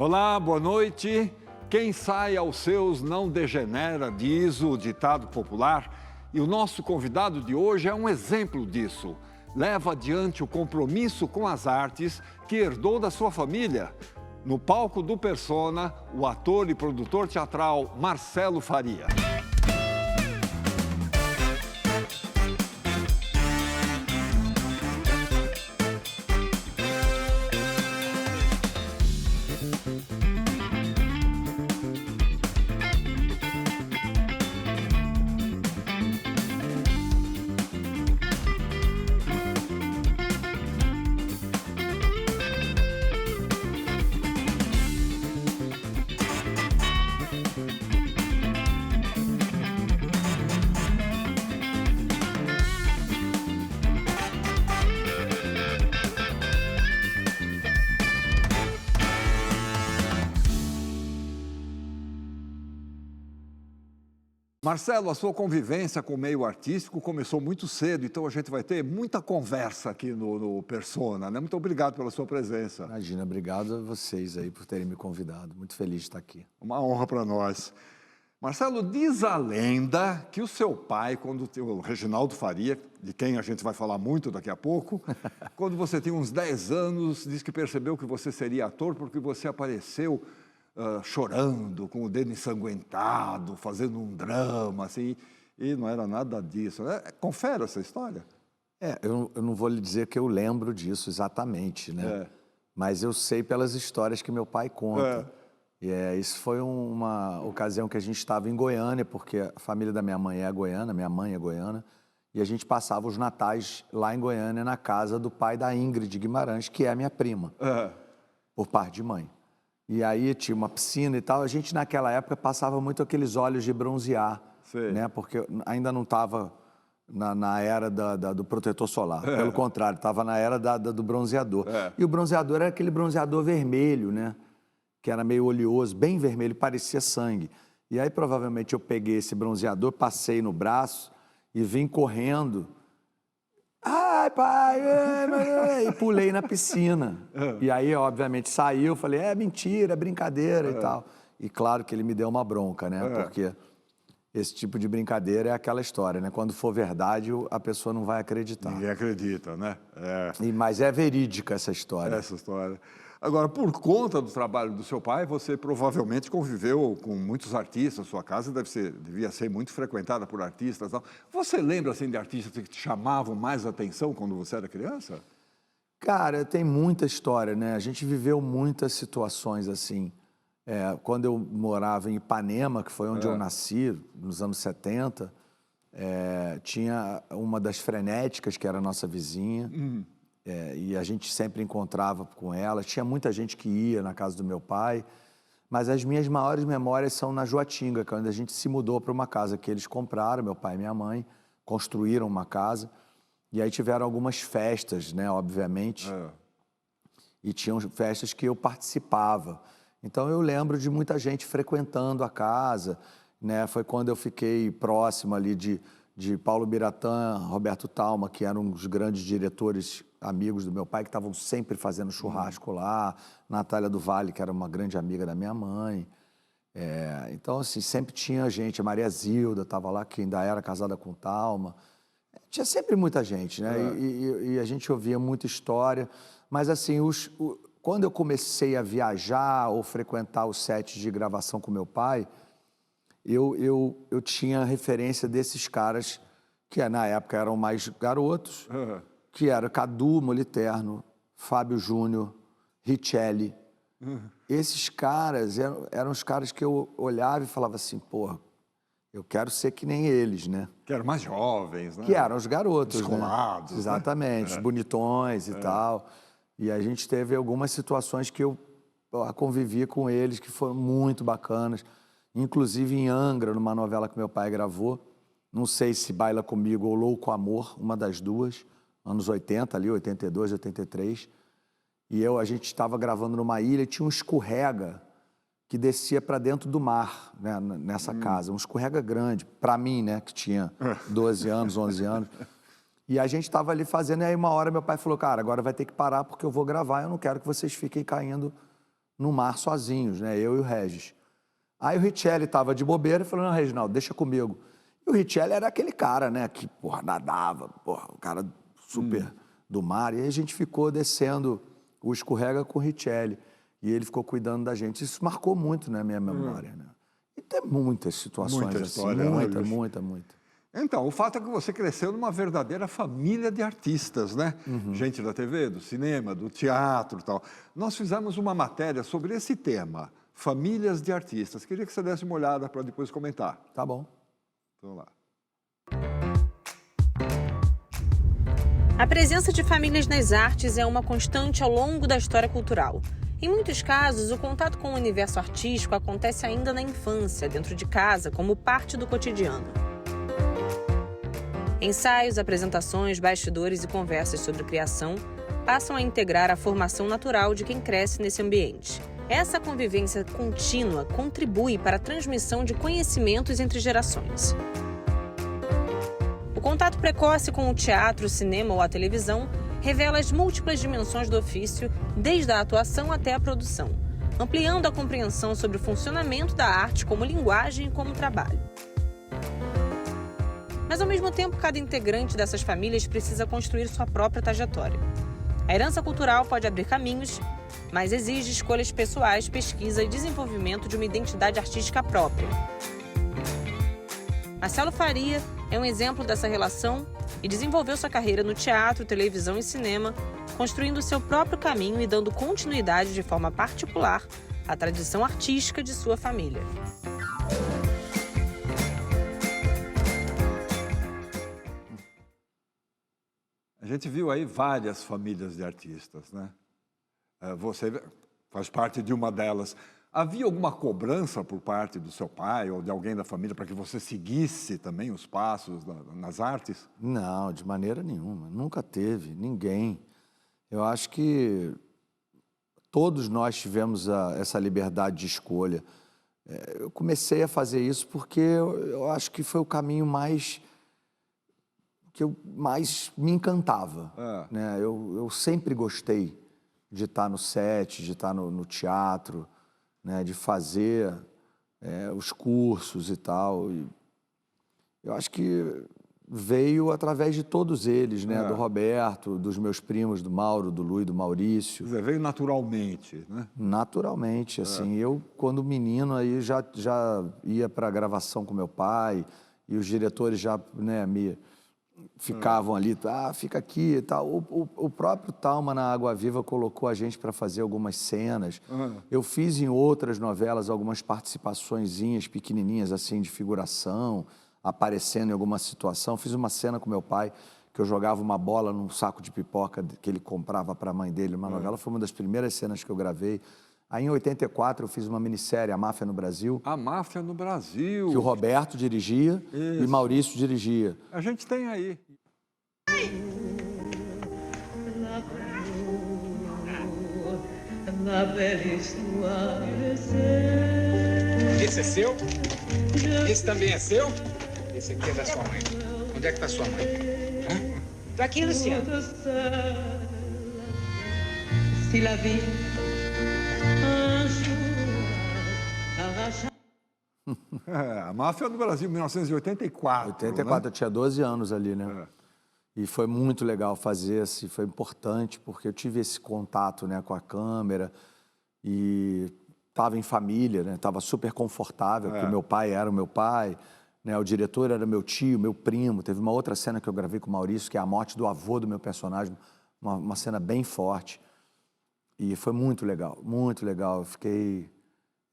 Olá, boa noite. Quem sai aos seus não degenera, diz o ditado popular. E o nosso convidado de hoje é um exemplo disso. Leva adiante o compromisso com as artes que herdou da sua família. No palco do Persona, o ator e produtor teatral Marcelo Faria. Marcelo, a sua convivência com o meio artístico começou muito cedo, então a gente vai ter muita conversa aqui no Persona, né? Muito obrigado pela sua presença. Imagina, obrigado a vocês aí por terem me convidado. Muito feliz de estar aqui. Uma honra para nós. Marcelo, diz a lenda que o seu pai, o Reginaldo Faria, de quem a gente vai falar muito daqui a pouco, quando você tinha uns 10 anos, disse que percebeu que você seria ator porque você apareceu chorando, com o dedo ensanguentado, fazendo um drama, assim, e não era nada disso, né? Confere essa história. Eu não vou lhe dizer que eu lembro disso exatamente, né? Mas eu sei pelas histórias que meu pai conta. Isso foi uma ocasião que a gente estava em Goiânia, porque a família da minha mãe é goiana, minha mãe é goiana, e a gente passava os natais lá em Goiânia, na casa do pai da Ingrid Guimarães, que é a minha prima, por parte de mãe. E aí tinha uma piscina e tal. A gente, naquela época, passava muito aqueles óleos de bronzear, né? Porque ainda não estava na era do protetor solar. Pelo contrário, estava na era do bronzeador. E o bronzeador era aquele bronzeador vermelho, né? Que era meio oleoso, bem vermelho, parecia sangue. E aí, provavelmente, eu peguei esse bronzeador, passei no braço e vim correndo. Ai, pai! E pulei na piscina. E aí, obviamente, saiu, falei, é mentira, é brincadeira e tal. E claro que ele me deu uma bronca, né? Porque esse tipo de brincadeira é aquela história, né? Quando for verdade, a pessoa não vai acreditar. Ninguém acredita, né? Mas é verídica essa história. Essa história. Agora, por conta do trabalho do seu pai, você provavelmente conviveu com muitos artistas. Sua casa devia ser muito frequentada por artistas. Tal. Você lembra assim, de artistas que te chamavam mais atenção quando você era criança? Cara, tem muita história, né? A gente viveu muitas situações assim. Quando eu morava em Ipanema, que foi onde eu nasci, nos anos 70, tinha uma das frenéticas, que era a nossa vizinha. E a gente sempre encontrava com ela. Tinha muita gente que ia na casa do meu pai, mas as minhas maiores memórias são na Joatinga, que é onde a gente se mudou para uma casa que eles compraram, meu pai e minha mãe, construíram uma casa, e aí tiveram algumas festas, né, obviamente, e tinham festas que eu participava. Então eu lembro de muita gente frequentando a casa, né? Foi quando eu fiquei próximo ali de Paulo Biratã, Roberto Talma, que eram os grandes diretores amigos do meu pai, que estavam sempre fazendo churrasco lá, Natália do Vale, que era uma grande amiga da minha mãe. Então, assim, sempre tinha gente, a Maria Zilda estava lá, que ainda era casada com Talma. Tinha sempre muita gente, né? E a gente ouvia muita história. Mas, assim, quando eu comecei a viajar ou frequentar os sets de gravação com meu pai, eu tinha referência desses caras que na época eram mais garotos, que era Cadu Moliterno, Fábio Júnior, Richelli. Esses caras eram os caras que eu olhava e falava assim, porra, eu quero ser que nem eles, né? Que eram mais jovens, né? Que eram os garotos, descolados, né? Exatamente, os bonitões e tal. E a gente teve algumas situações que eu convivi com eles que foram muito bacanas. Inclusive em Angra, numa novela que meu pai gravou, não sei se Baila Comigo ou Louco Amor, uma das duas, anos 80 ali, 82, 83, e a gente estava gravando numa ilha e tinha um escorrega que descia para dentro do mar, né, nessa casa, um escorrega grande, para mim, né, que tinha 12 anos, 11 anos, e a gente estava ali fazendo, e aí uma hora meu pai falou, cara, agora vai ter que parar porque eu vou gravar, eu não quero que vocês fiquem caindo no mar sozinhos, né? Eu e o Regis. Aí o Richelli estava de bobeira e falou, não, Reginaldo, deixa comigo. E o Richelli era aquele cara, né, que, porra, nadava, porra, o cara super do mar. E aí a gente ficou descendo o escorrega com o Richelli. E ele ficou cuidando da gente. Isso marcou muito na minha memória, né? E tem muitas situações Muita assim, história, né, muita. Então, o fato é que você cresceu numa verdadeira família de artistas, né? Gente da TV, do cinema, do teatro e tal. Nós fizemos uma matéria sobre esse tema, famílias de artistas. Queria que você desse uma olhada para depois comentar. Tá bom. Vamos lá. A presença de famílias nas artes é uma constante ao longo da história cultural. Em muitos casos, o contato com o universo artístico acontece ainda na infância, dentro de casa, como parte do cotidiano. Ensaios, apresentações, bastidores e conversas sobre criação passam a integrar a formação natural de quem cresce nesse ambiente. Essa convivência contínua contribui para a transmissão de conhecimentos entre gerações. O contato precoce com o teatro, o cinema ou a televisão revela as múltiplas dimensões do ofício, desde a atuação até a produção, ampliando a compreensão sobre o funcionamento da arte como linguagem e como trabalho. Mas, ao mesmo tempo, cada integrante dessas famílias precisa construir sua própria trajetória. A herança cultural pode abrir caminhos, mas exige escolhas pessoais, pesquisa e desenvolvimento de uma identidade artística própria. Marcelo Faria é um exemplo dessa relação e desenvolveu sua carreira no teatro, televisão e cinema, construindo seu próprio caminho e dando continuidade de forma particular à tradição artística de sua família. A gente viu aí várias famílias de artistas, né? Você faz parte de uma delas. Havia alguma cobrança por parte do seu pai ou de alguém da família para que você seguisse também os passos nas artes? Não, de maneira nenhuma. Nunca teve, ninguém. Eu acho que todos nós tivemos essa liberdade de escolha. Eu comecei a fazer isso porque eu acho que foi o caminho que mais me encantava. Né? Eu sempre gostei de estar no set, de estar no teatro, né? De fazer os cursos e tal. E eu acho que veio através de todos eles, né? Do Roberto, dos meus primos, do Mauro, do Luiz, do Maurício. Você veio naturalmente, né? Naturalmente, assim. Eu, quando menino, aí já ia para a gravação com meu pai e os diretores já, né, me ficavam ali, fica aqui e tal. O próprio Talma, na Água Viva, colocou a gente para fazer algumas cenas. Eu fiz em outras novelas algumas participaçõezinhas pequenininhas, assim, de figuração, aparecendo em alguma situação. Fiz uma cena com meu pai, que eu jogava uma bola num saco de pipoca que ele comprava para a mãe dele numa novela. Foi uma das primeiras cenas que eu gravei. Aí, em 84, eu fiz uma minissérie, A Máfia no Brasil. A Máfia no Brasil. Que o Roberto dirigia e Maurício dirigia. A gente tem aí. Esse é seu? Esse também é seu? Esse aqui é da sua mãe. Onde é que está sua mãe? Tô aqui, Luciano. Se la vie A Máfia no Brasil, 1984. 84, né? eu tinha 12 anos ali, né? E foi muito legal fazer, assim, foi importante, porque eu tive esse contato, né, com a câmera e estava em família, né? Estava super confortável, porque o meu pai era o meu pai, né? O diretor era meu tio, meu primo. Teve uma outra cena que eu gravei com o Maurício, que é a morte do avô do meu personagem, uma cena bem forte. E foi muito legal, muito legal. Eu fiquei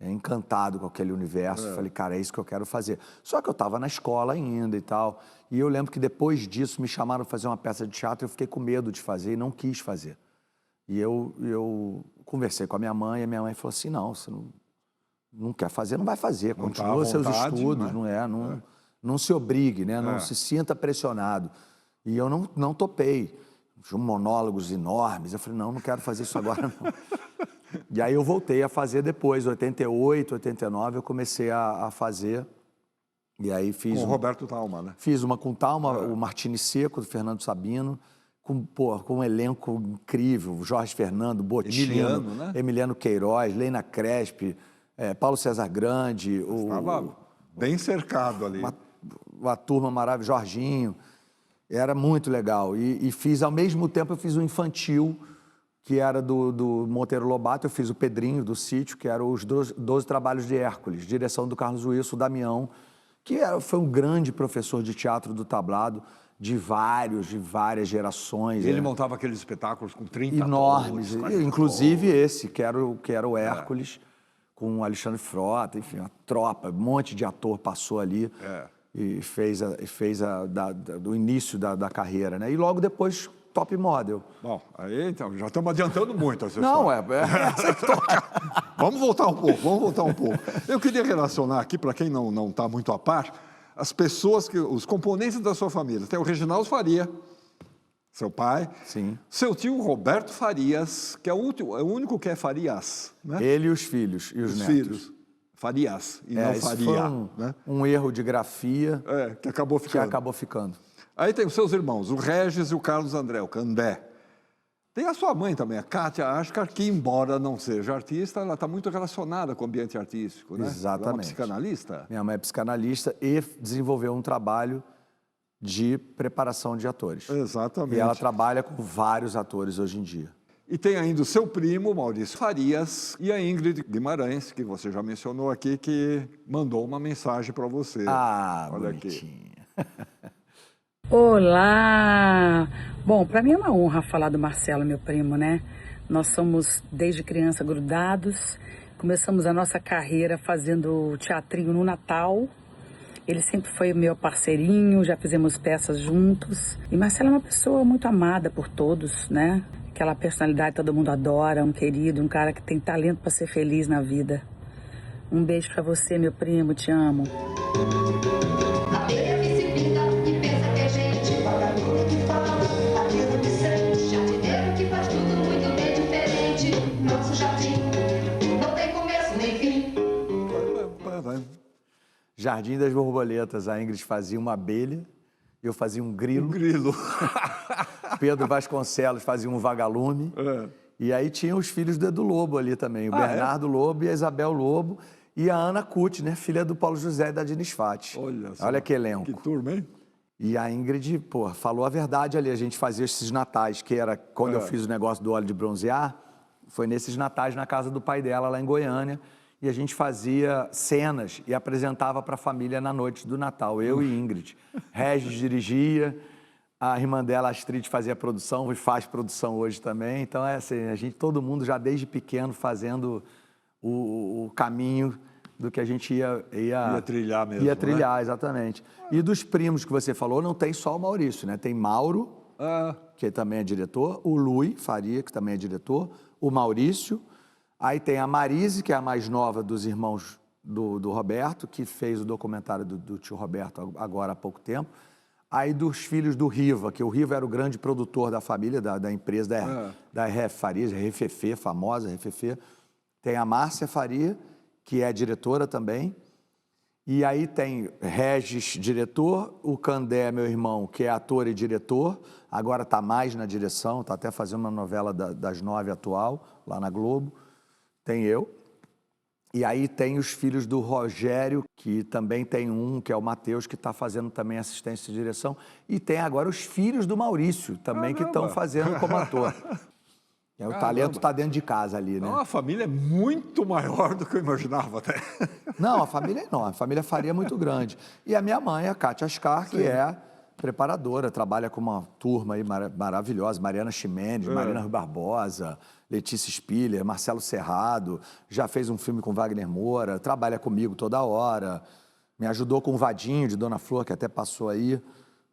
encantado com aquele universo. Falei, cara, é isso que eu quero fazer. Só que eu estava na escola ainda e tal. E eu lembro que depois disso me chamaram para fazer uma peça de teatro. Eu fiquei com medo de fazer e não quis fazer. E eu conversei com a minha mãe e a minha mãe falou assim, não, você não quer fazer, não vai fazer. Não continua tá à seus vontade, estudos, né? Não se obrigue, né? Não se sinta pressionado. E eu não topei. Tinha monólogos enormes. Eu falei, não quero fazer isso agora, não. E aí eu voltei a fazer depois, 88, 89, eu comecei a fazer. E aí fiz... Com o Roberto Talma, né? Fiz uma com Talma, o Martini Seco, do Fernando Sabino, com um elenco incrível, Jorge Fernando, Bottino, Emiliano Queiroz, Leina Crespi, Paulo César Grande. Estava bem cercado ali. Uma turma maravilhosa, Jorginho. Era muito legal. E fiz, ao mesmo tempo, eu fiz um infantil, que era do Monteiro Lobato. Eu fiz o Pedrinho, do Sítio, que era os 12 Trabalhos de Hércules, direção do Carlos Wilson, o Damião, que foi um grande professor de teatro do tablado, de várias gerações. Ele montava aqueles espetáculos com 30 enormes, atores, inclusive esse, que era o Hércules, com o Alexandre Frota, enfim, a tropa, um monte de ator passou ali e fez do início da carreira, né? E logo depois, top model. Bom, aí então, já estamos adiantando muito essa Não, história. Vamos voltar um pouco. Eu queria relacionar aqui, para quem não está muito a par, as pessoas, os componentes da sua família. Tem o Reginaldo Faria, seu pai. Sim. Seu tio Roberto Farias, que é o único que é Farias, né? Ele e os filhos e os netos. Filhos. Farias, e não Faria. Foi um erro de grafia que acabou ficando. Aí tem os seus irmãos, o Regis e o Carlos André, o Candé. Tem a sua mãe também, a Kátia Ascar, que embora não seja artista, ela está muito relacionada com o ambiente artístico, né? Exatamente. Ela é uma psicanalista. Minha mãe é psicanalista e desenvolveu um trabalho de preparação de atores. Exatamente. E ela trabalha com vários atores hoje em dia. E tem ainda o seu primo, Maurício Farias, e a Ingrid Guimarães, que você já mencionou aqui, que mandou uma mensagem para você. Ah, olha bonitinha. Aqui. Olá! Bom, para mim é uma honra falar do Marcelo, meu primo, né? Nós somos desde criança grudados, começamos a nossa carreira fazendo teatrinho no Natal. Ele sempre foi meu parceirinho, já fizemos peças juntos. E Marcelo é uma pessoa muito amada por todos, né? Aquela personalidade que todo mundo adora, um querido, um cara que tem talento para ser feliz na vida. Um beijo para você, meu primo, te amo. Jardim das Borboletas, a Ingrid fazia uma abelha, eu fazia um grilo. Um grilo. Pedro Vasconcelos fazia um vagalume. E aí tinha os filhos do Edu Lobo ali também, o Bernardo Lobo e a Isabel Lobo e a Ana Cuti, né, filha do Paulo José e da Diniz Fati. Olha que elenco. Que turma, hein? E a Ingrid, falou a verdade ali, a gente fazia esses natais, que era quando eu fiz o negócio do óleo de bronzear, foi nesses natais na casa do pai dela, lá em Goiânia, e a gente fazia cenas e apresentava para a família na noite do Natal, eu e Ingrid. Regis dirigia, a irmã dela, a Astrid, fazia produção e faz produção hoje também. Então, assim, todo mundo já desde pequeno fazendo o caminho do que a gente ia trilhar mesmo. Ia trilhar, exatamente. E dos primos que você falou, não tem só o Maurício, né? Tem Mauro, que também é diretor, o Lui Faria, que também é diretor, o Maurício. Aí tem a Marise, que é a mais nova dos irmãos do Roberto, que fez o documentário do tio Roberto agora há pouco tempo. Aí dos filhos do Riva, que o Riva era o grande produtor da família, da empresa, da RF Farias, RFF, famosa RFF. Tem a Márcia Faria, que é diretora também. E aí tem Regis, diretor, o Candé, meu irmão, que é ator e diretor, agora está mais na direção, está até fazendo uma novela das 9 atual, lá na Globo. Tem eu. E aí tem os filhos do Rogério, que também tem um, que é o Matheus, que está fazendo também assistência de direção. E tem agora os filhos do Maurício, também, que estão fazendo como ator. O talento está dentro de casa ali, né? Não, a família é muito maior do que eu imaginava até. Não, a família é enorme, a família Faria é muito grande. E a minha mãe, a Kátia Ascar, que é preparadora, trabalha com uma turma aí maravilhosa, Mariana Ximenes, Marina Rui Barbosa, Letícia Spiller, Marcelo Serrado, já fez um filme com Wagner Moura, trabalha comigo toda hora, me ajudou com o Vadinho, de Dona Flor, que até passou aí.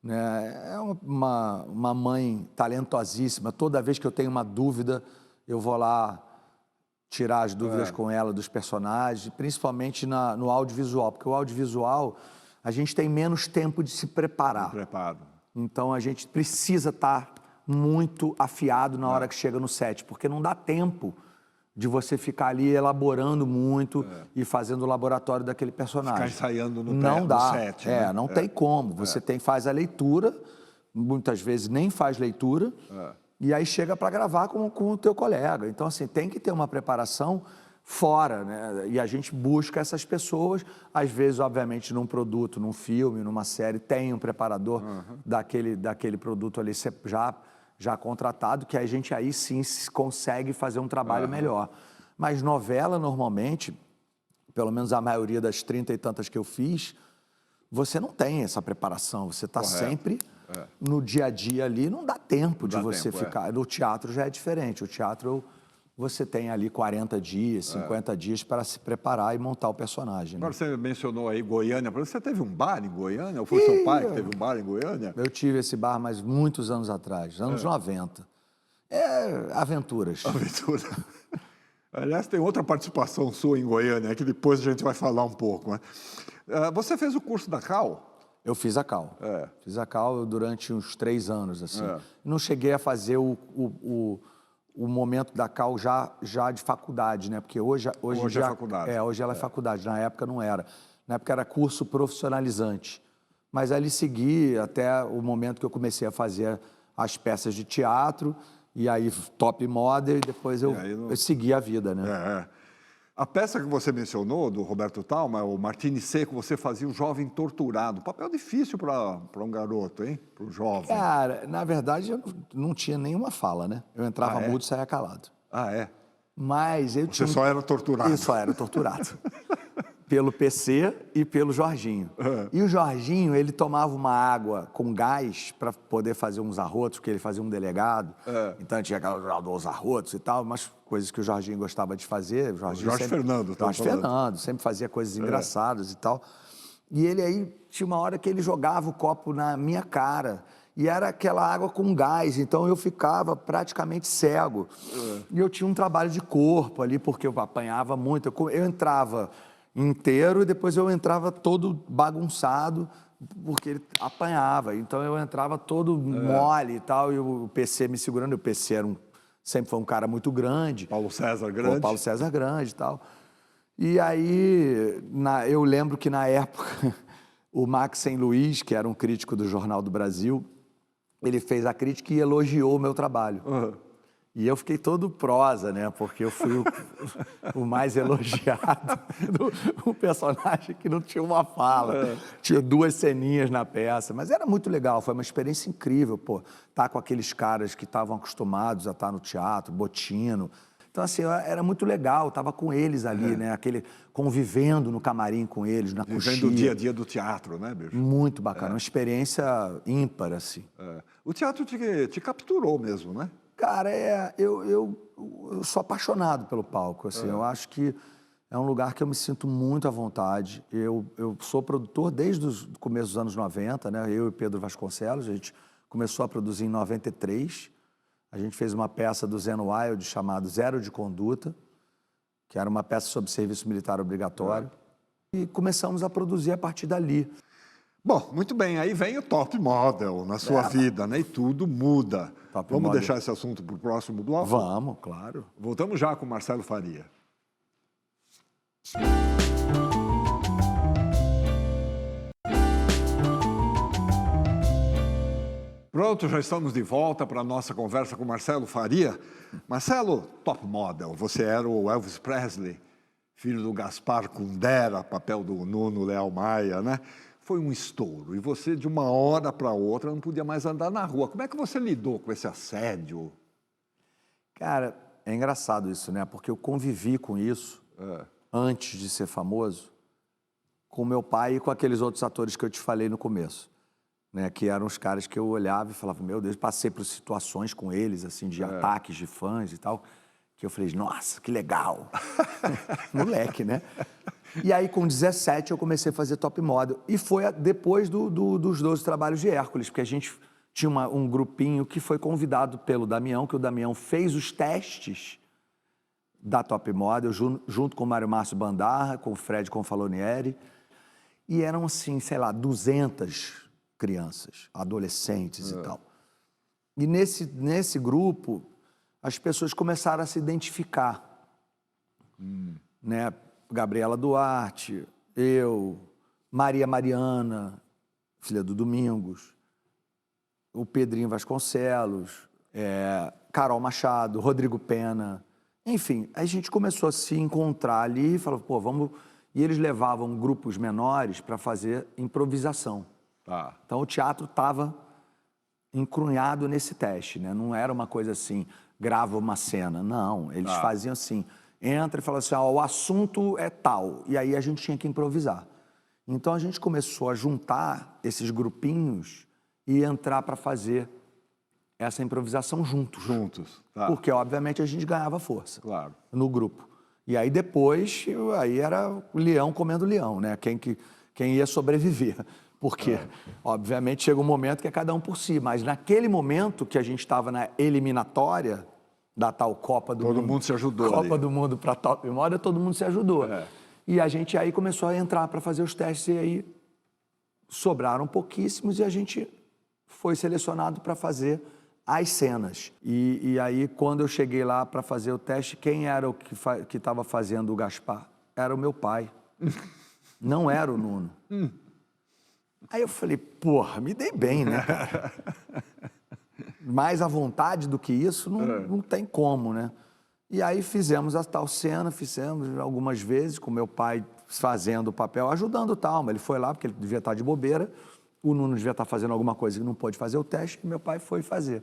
É uma mãe talentosíssima. Toda vez que eu tenho uma dúvida, eu vou lá tirar as dúvidas com ela dos personagens, principalmente no audiovisual, porque o audiovisual a gente tem menos tempo de se preparar. Então a gente precisa estar muito afiado na hora que chega no set, porque não dá tempo de você ficar ali elaborando muito e fazendo o laboratório daquele personagem. Ficar ensaiando no não dá. set. Não tem como. Você faz a leitura muitas vezes nem faz leitura, e aí chega para gravar com o teu colega. Então, assim, tem que ter uma preparação fora, né? E a gente busca essas pessoas, às vezes, obviamente, num produto, num filme, numa série, tem um preparador daquele produto ali já contratado, que a gente aí sim consegue fazer um trabalho melhor. Mas novela, normalmente, pelo menos a maioria das 30 e tantas que eu fiz, você não tem essa preparação, você está sempre no dia a dia ali, não dá tempo de você ficar. No teatro já é diferente, o teatro você tem ali 40 dias, 50 dias para se preparar e montar o personagem. Agora Né? você mencionou aí Goiânia, você teve um bar em Goiânia? Ou foi seu pai que teve um bar em Goiânia? Eu tive esse bar, mas muitos anos atrás, anos 90. É aventuras. Aventura. Aliás, tem outra participação sua em Goiânia, que depois a gente vai falar um pouco. Né? Você fez o curso da Cal? Eu fiz a Cal. Fiz a Cal durante uns 3 anos, assim. Não cheguei a fazer o momento da Cal já de faculdade, né? Porque hoje é faculdade. Hoje ela é faculdade, na época não era. Na época era curso profissionalizante. Mas ali segui até o momento que eu comecei a fazer as peças de teatro, e aí top model, e depois eu segui a vida, né? A peça que você mencionou, do Roberto Talma, o Martini Seco, você fazia o jovem torturado. Papel difícil para um garoto, hein? Para um jovem. Cara, na verdade, eu não tinha nenhuma fala, né? Eu entrava mudo e saía calado. Ah, é? Mas eu tinha... Você só era torturado. Eu só era torturado. Pelo PC e pelo Jorginho. E o Jorginho, ele tomava uma água com gás para poder fazer uns arrotos, porque ele fazia um delegado. Então tinha os arrotos e tal, umas coisas que o Jorginho gostava de fazer. O Jorge Fernando. Jorge Fernando, sempre fazia coisas engraçadas e tal. E ele aí, tinha uma hora que ele jogava o copo na minha cara. E era aquela água com gás, então eu ficava praticamente cego. E eu tinha um trabalho de corpo ali, porque eu apanhava muito. Eu entrava inteiro e depois eu entrava todo bagunçado, porque ele apanhava. Então eu entrava todo mole e tal, e o PC me segurando. O PC sempre foi um cara muito grande. Paulo César Grande. Paulo César Grande e tal. E aí, eu lembro que na época, o Max Sem Luiz, que era um crítico do Jornal do Brasil, ele fez a crítica e elogiou o meu trabalho. E eu fiquei todo prosa, né? Porque eu fui o mais elogiado, um personagem que não tinha uma fala. Tinha 2 ceninhas na peça, mas era muito legal, foi uma experiência incrível, pô. Tá com aqueles caras que estavam acostumados a estar no teatro, Botino. Então, assim, era muito legal, tava com eles ali, né? Convivendo no camarim com eles, na coxia. Vivendo o dia a dia do teatro, né, bicho? Muito bacana, uma experiência ímpar, assim. O teatro te capturou mesmo, né? Cara, eu sou apaixonado pelo palco, assim, eu acho que é um lugar que eu me sinto muito à vontade. Eu sou produtor desde o começo dos anos 90, né? Eu e Pedro Vasconcelos, a gente começou a produzir em 93. A gente fez uma peça do Zeno Wild chamada Zero de Conduta, que era uma peça sobre serviço militar obrigatório, e começamos a produzir a partir dali. Bom, muito bem, aí vem o top model na sua vida, né? E tudo muda. Vamos deixar esse assunto para o próximo bloco? Vamos, claro. Voltamos já com Marcelo Faria. Pronto, já estamos de volta para a nossa conversa com Marcelo Faria. Marcelo, top model, você era o Elvis Presley, filho do Gaspar Kundera, papel do Nuno Leal Maia, né? Foi um estouro, e você, de uma hora para outra, não podia mais andar na rua. Como é que você lidou com esse assédio? Cara, é engraçado isso, né? Porque eu convivi com isso, antes de ser famoso, com meu pai e com aqueles outros atores que eu te falei no começo, né? Que eram os caras que eu olhava e falava, meu Deus, passei por situações com eles, assim, de ataques de fãs e tal, que eu falei, nossa, que legal. Moleque, né? E aí, com 17, eu comecei a fazer top model. E foi depois dos 12 trabalhos de Hércules, porque a gente tinha um grupinho que foi convidado pelo Damião, que o Damião fez os testes da top model, junto com o Mário Márcio Bandarra, com o Fred Confalonieri. E eram, assim, sei lá, 200 crianças, adolescentes e tal. E nesse grupo, as pessoas começaram a se identificar. Né? Gabriela Duarte, eu, Maria Mariana, filha do Domingos, o Pedrinho Vasconcelos, Carol Machado, Rodrigo Pena. Enfim, a gente começou a se encontrar ali e falou, pô, vamos... E eles levavam grupos menores para fazer improvisação. Tá. Então, o teatro estava encrunhado nesse teste, né? Não era uma coisa assim, grava uma cena. Não, eles faziam assim, entra e fala assim, ó, o assunto é tal. E aí a gente tinha que improvisar. Então, a gente começou a juntar esses grupinhos e entrar para fazer essa improvisação juntos. Juntos. Tá. Porque, obviamente, a gente ganhava força Claro. no grupo. E aí, depois, aí era o leão comendo leão, né? Quem ia sobreviver. Porque, obviamente, chega um momento que é cada um por si. Mas naquele momento que a gente estava na eliminatória da tal Copa do Mundo... Todo mundo se ajudou Copa ali. do Mundo para Top Memória, todo mundo se ajudou. E a gente aí começou a entrar para fazer os testes e aí sobraram pouquíssimos e a gente foi selecionado para fazer as cenas. E aí, quando eu cheguei lá para fazer o teste, quem era o que estava fazendo o Gaspar? Era o meu pai. Não era o Nuno. Aí eu falei, porra, me dei bem, né, cara? Mais à vontade do que isso, não tem como, né? E aí fizemos a tal cena, fizemos algumas vezes, com meu pai fazendo o papel, ajudando o Talma. Ele foi lá, porque ele devia estar de bobeira, o Nuno devia estar fazendo alguma coisa que não pôde fazer o teste, e meu pai foi fazer.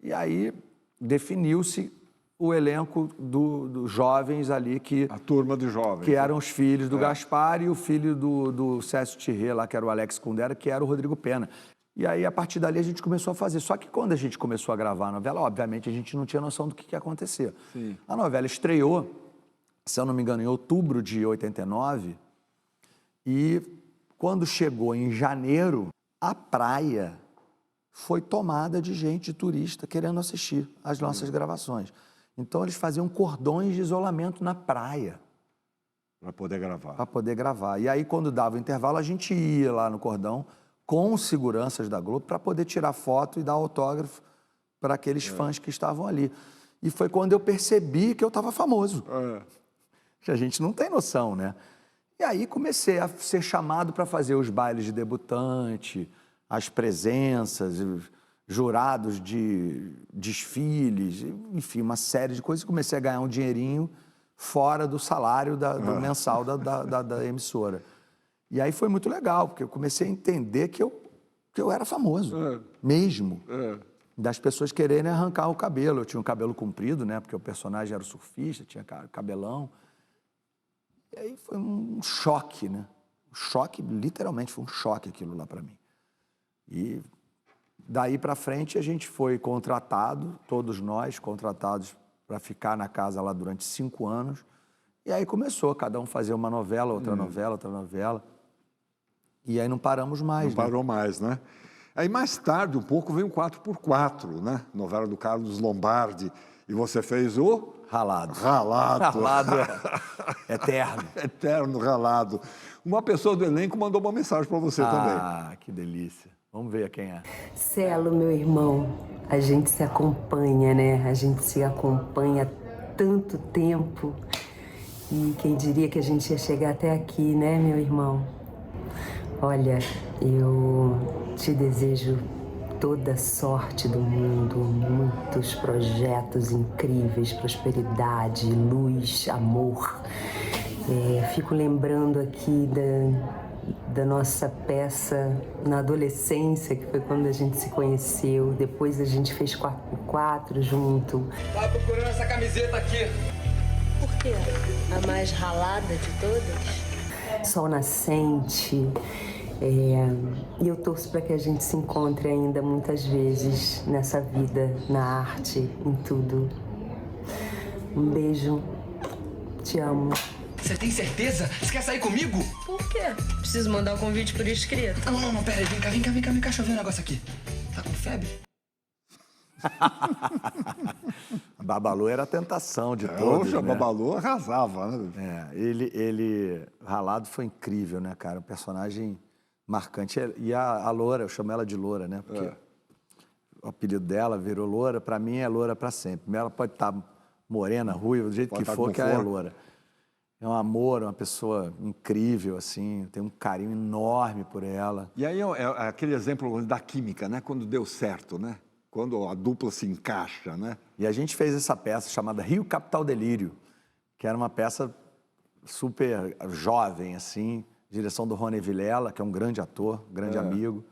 E aí definiu-se o elenco dos jovens ali que... A turma de jovens. Que eram os filhos do Gaspar e o filho do Césio Thierry, lá, que era o Alex Kundera, que era o Rodrigo Pena. E aí, a partir dali, a gente começou a fazer. Só que quando a gente começou a gravar a novela, obviamente, a gente não tinha noção do que ia acontecer. Sim. A novela estreou, se eu não me engano, em outubro de 89, e quando chegou em janeiro, a praia foi tomada de gente, de turista, querendo assistir às nossas gravações. Então, eles faziam cordões de isolamento na praia. Para poder gravar. Para poder gravar. E aí, quando dava o intervalo, a gente ia lá no cordão com os seguranças da Globo para poder tirar foto e dar autógrafo para aqueles fãs que estavam ali. E foi quando eu percebi que eu estava famoso. Que a gente não tem noção, né? E aí comecei a ser chamado para fazer os bailes de debutante, as presenças, jurados de desfiles, enfim, uma série de coisas. E comecei a ganhar um dinheirinho fora do salário do mensal da emissora. E aí foi muito legal, porque eu comecei a entender que eu era famoso, mesmo. Das pessoas quererem arrancar o cabelo. Eu tinha um cabelo comprido, né? Porque o personagem era o surfista, tinha cabelão. E aí foi um choque, né? Um choque, literalmente, foi um choque aquilo lá para mim. E daí para frente a gente foi contratado, todos nós contratados para ficar na casa lá durante 5 anos. E aí começou, cada um fazia uma novela, outra novela, outra novela. E aí não paramos mais, Não parou mais, né? Aí mais tarde, um pouco, veio um 4x4, né? Novela do Carlos Lombardi. E você fez o... Ralado. Ralado. Ralado eterno. Eterno ralado. Uma pessoa do elenco mandou uma mensagem para você também. Ah, que delícia. Vamos ver quem é. Celo, meu irmão, a gente se acompanha, né? A gente se acompanha há tanto tempo. E quem diria que a gente ia chegar até aqui, né, meu irmão? Olha, eu te desejo toda a sorte do mundo, muitos projetos incríveis, prosperidade, luz, amor. Fico lembrando aqui da nossa peça na adolescência, que foi quando a gente se conheceu. Depois a gente fez 4x4 junto. Tava procurando essa camiseta aqui. Por quê? A mais ralada de todas? Sol nascente. E eu torço para que a gente se encontre ainda muitas vezes nessa vida, na arte, em tudo. Um beijo. Te amo. Você tem certeza? Você quer sair comigo? Por quê? Preciso mandar o convite por escrito. Não, pera aí, vem cá, deixa eu ver um negócio aqui. Tá com febre? A Babalu era a tentação de todos, Hoje a né? Babalu arrasava, né? Ele Ralado foi incrível, né, cara? Um personagem marcante. E a Loura, eu chamo ela de Loura, né? Porque o apelido dela virou Loura, pra mim é Loura pra sempre. Ela pode estar morena, ruiva, do jeito Pode que tá for, como que ela é for. Loura. É um amor, uma pessoa incrível, assim, tem um carinho enorme por ela. E aí é aquele exemplo da química, né? Quando deu certo, né? Quando a dupla se encaixa, né? E a gente fez essa peça chamada Rio Capital Delírio, que era uma peça super jovem, assim, direção do Rony Vilela, que é um grande ator, grande amigo.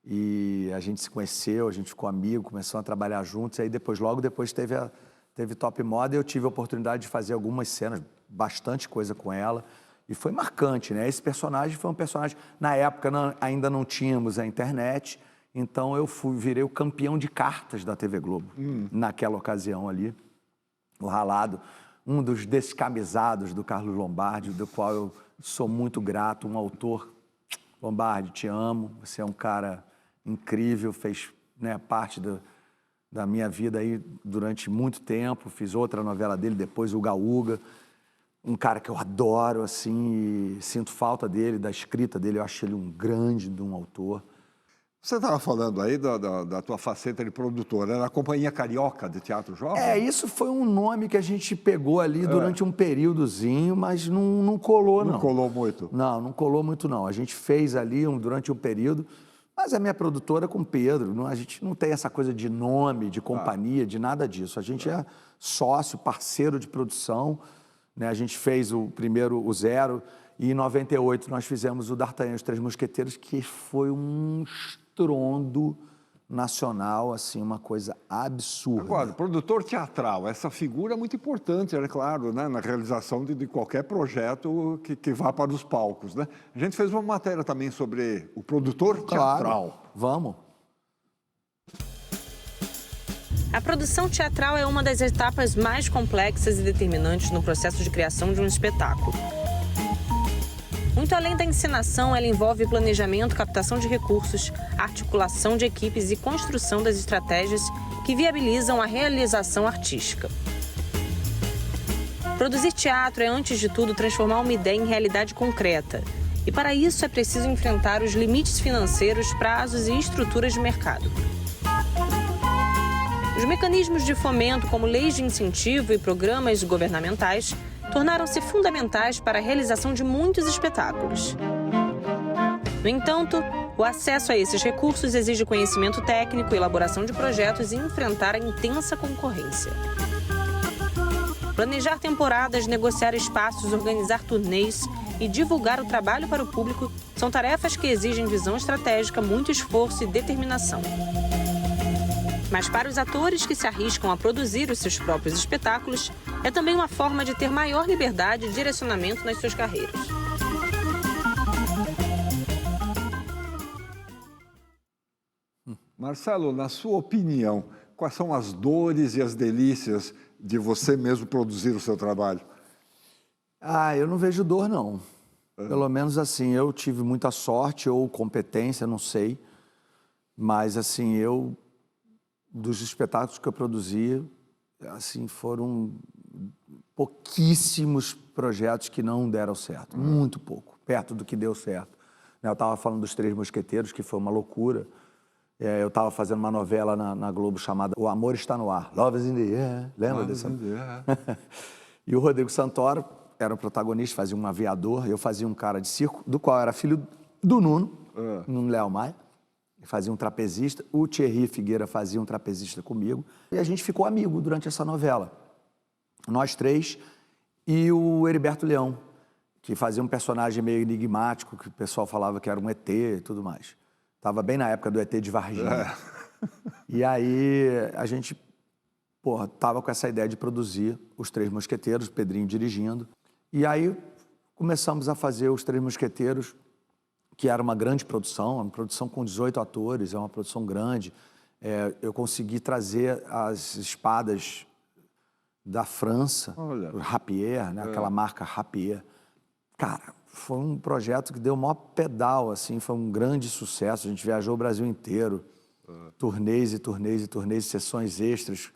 E a gente se conheceu, a gente ficou amigo, começou a trabalhar juntos. E aí logo depois teve Top Model, eu tive a oportunidade de fazer algumas cenas, bastante coisa com ela, e foi marcante, né? Esse personagem foi um personagem... Na época ainda não tínhamos a internet, então eu virei o campeão de cartas da TV Globo, naquela ocasião ali, o Ralado, um dos descamisados do Carlos Lombardi, do qual eu sou muito grato, um autor. Lombardi, te amo, você é um cara incrível, fez, né, parte da minha vida aí durante muito tempo, fiz outra novela dele, depois o Gaúga, um cara que eu adoro, assim, e sinto falta dele, da escrita dele, eu acho ele um grande de um autor. Você estava falando aí da tua faceta de produtora, era a Companhia Carioca de Teatro Jovem? Isso foi um nome que a gente pegou ali durante um períodozinho, mas não colou, não. Não colou muito? Não colou muito, não. A gente fez ali durante um período, mas a minha produtora com o Pedro, a gente não tem essa coisa de nome, de companhia, de nada disso. A gente é sócio, parceiro de produção, né? A gente fez o primeiro, o Zero, e em 98 nós fizemos o D'Artagnan, Os Três Mosqueteiros, que foi um estrondo nacional, assim, uma coisa absurda. Agora, produtor teatral, essa figura é muito importante, é claro, né, na realização de qualquer projeto que vá para os palcos, né? A gente fez uma matéria também sobre o produtor teatral. Claro. Vamos. A produção teatral é uma das etapas mais complexas e determinantes no processo de criação de um espetáculo. Muito além da encenação, ela envolve planejamento, captação de recursos, articulação de equipes e construção das estratégias que viabilizam a realização artística. Produzir teatro é, antes de tudo, transformar uma ideia em realidade concreta. E para isso é preciso enfrentar os limites financeiros, prazos e estruturas de mercado. Os mecanismos de fomento, como leis de incentivo e programas governamentais, tornaram-se fundamentais para a realização de muitos espetáculos. No entanto, o acesso a esses recursos exige conhecimento técnico, elaboração de projetos e enfrentar a intensa concorrência. Planejar temporadas, negociar espaços, organizar turnês e divulgar o trabalho para o público são tarefas que exigem visão estratégica, muito esforço e determinação. Mas para os atores que se arriscam a produzir os seus próprios espetáculos, é também uma forma de ter maior liberdade e direcionamento nas suas carreiras. Marcelo, na sua opinião, quais são as dores e as delícias de você mesmo produzir o seu trabalho? Eu não vejo dor, não. Pelo menos assim, eu tive muita sorte ou competência, não sei. Mas assim, dos espetáculos que eu produzi, assim, foram pouquíssimos projetos que não deram certo. Muito pouco, perto do que deu certo. Eu estava falando dos Três Mosqueteiros, que foi uma loucura. Eu estava fazendo uma novela na Globo chamada O Amor Está no Ar. Love is in the air. Lembra dessa? E o Rodrigo Santoro era o protagonista, fazia um aviador. Eu fazia um cara de circo, do qual era filho do Nuno Léo Maia. Fazia um trapezista, o Thierry Figueira fazia um trapezista comigo, e a gente ficou amigo durante essa novela. Nós três e o Heriberto Leão, que fazia um personagem meio enigmático, que o pessoal falava que era um ET e tudo mais. Estava bem na época do ET de Varginha. E aí a gente, tava com essa ideia de produzir Os Três Mosqueteiros, o Pedrinho dirigindo. E aí começamos a fazer Os Três Mosqueteiros, que era uma grande produção, uma produção com 18 atores, é uma produção grande. Eu consegui trazer as espadas da França, o Rapier, né? Aquela marca Rapier. Cara, foi um projeto que deu o maior pedal, assim, foi um grande sucesso. A gente viajou o Brasil inteiro, turnês e turnês e turnês, sessões extras,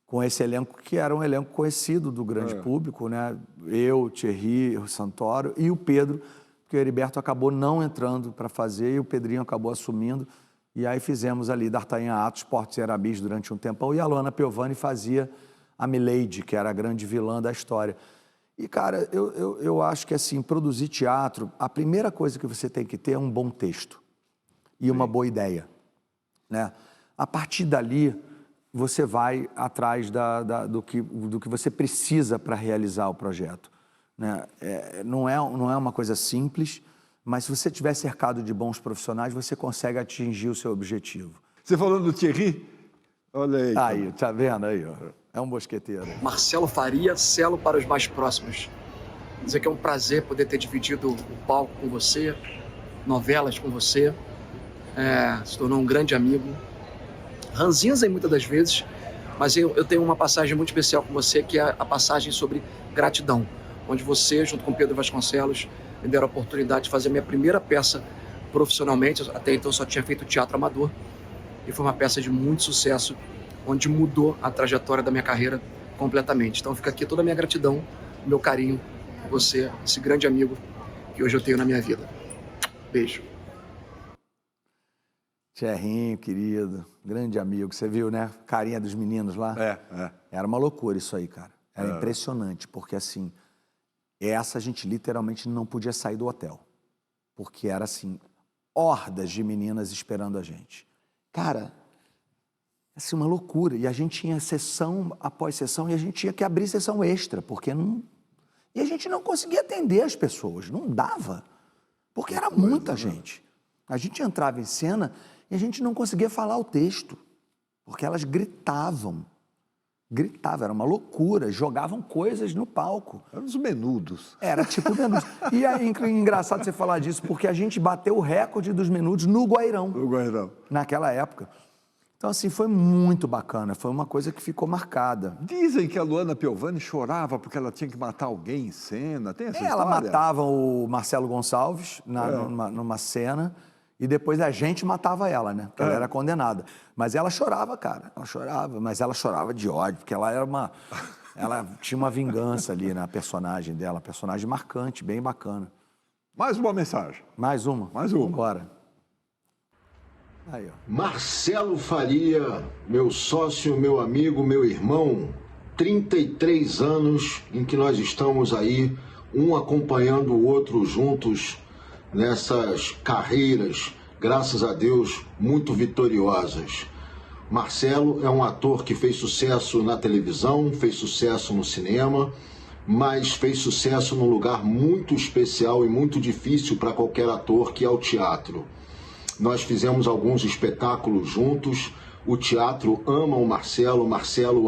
com esse elenco que era um elenco conhecido do grande público, né? Eu, Thierry, o Santoro e o Pedro, porque o Heriberto acabou não entrando para fazer e o Pedrinho acabou assumindo. E aí fizemos ali D'Artagnan, Atos, Portos e Arabis durante um tempão. E a Luana Piovani fazia a Milady, que era a grande vilã da história. E, cara, eu acho que, assim, produzir teatro, a primeira coisa que você tem que ter é um bom texto e uma boa ideia, né? A partir dali, você vai atrás do que você precisa para realizar o projeto, né? Não é uma coisa simples, mas se você estiver cercado de bons profissionais, você consegue atingir o seu objetivo. Você falando do Thierry? Olha aí. Aí, tá vendo aí, ó? É um mosqueteiro. Marcelo Faria, Celo para os mais próximos. Dizer que é um prazer poder ter dividido o palco com você, novelas com você, se tornou um grande amigo. Ranzinza muitas das vezes, mas eu tenho uma passagem muito especial com você, que é a passagem sobre gratidão, onde você, junto com Pedro Vasconcelos, me deram a oportunidade de fazer a minha primeira peça profissionalmente. Até então eu só tinha feito teatro amador, e foi uma peça de muito sucesso, onde mudou a trajetória da minha carreira completamente. Então fica aqui toda a minha gratidão, o meu carinho por você, esse grande amigo que hoje eu tenho na minha vida. Beijo. Thierrinho, querido, grande amigo. Você viu, né? Carinha dos meninos lá. Era uma loucura isso aí, cara. Era impressionante, porque assim, a gente literalmente não podia sair do hotel. Porque era assim, hordas de meninas esperando a gente. Cara, assim, uma loucura. E a gente tinha sessão após sessão e a gente tinha que abrir sessão extra, porque não... E a gente não conseguia atender as pessoas, não dava. Porque era muita gente. A gente entrava em cena e a gente não conseguia falar o texto, porque elas gritavam. Gritavam, era uma loucura, jogavam coisas no palco. Eram os menudos. Era tipo menudos. E é engraçado você falar disso, porque a gente bateu o recorde dos menudos no Guairão. No Guairão. Naquela época. Então, assim, foi muito bacana, foi uma coisa que ficou marcada. Dizem que a Luana Piovani chorava porque ela tinha que matar alguém em cena, tem essa história? Ela matava o Marcelo Gonçalves numa cena e depois a gente matava ela, né? Porque ela era condenada. Mas ela chorava, cara, ela chorava, mas ela chorava de ódio, porque ela era ela tinha uma vingança ali na personagem dela, personagem marcante, bem bacana. Mais uma mensagem. Mais uma? Mais uma. Bora. Aí, ó. Marcelo Faria, meu sócio, meu amigo, meu irmão, 33 anos em que nós estamos aí, um acompanhando o outro juntos nessas carreiras, graças a Deus, muito vitoriosas. Marcelo é um ator que fez sucesso na televisão, fez sucesso no cinema, mas fez sucesso num lugar muito especial e muito difícil para qualquer ator, que é o teatro. Nós fizemos alguns espetáculos juntos, o teatro ama o Marcelo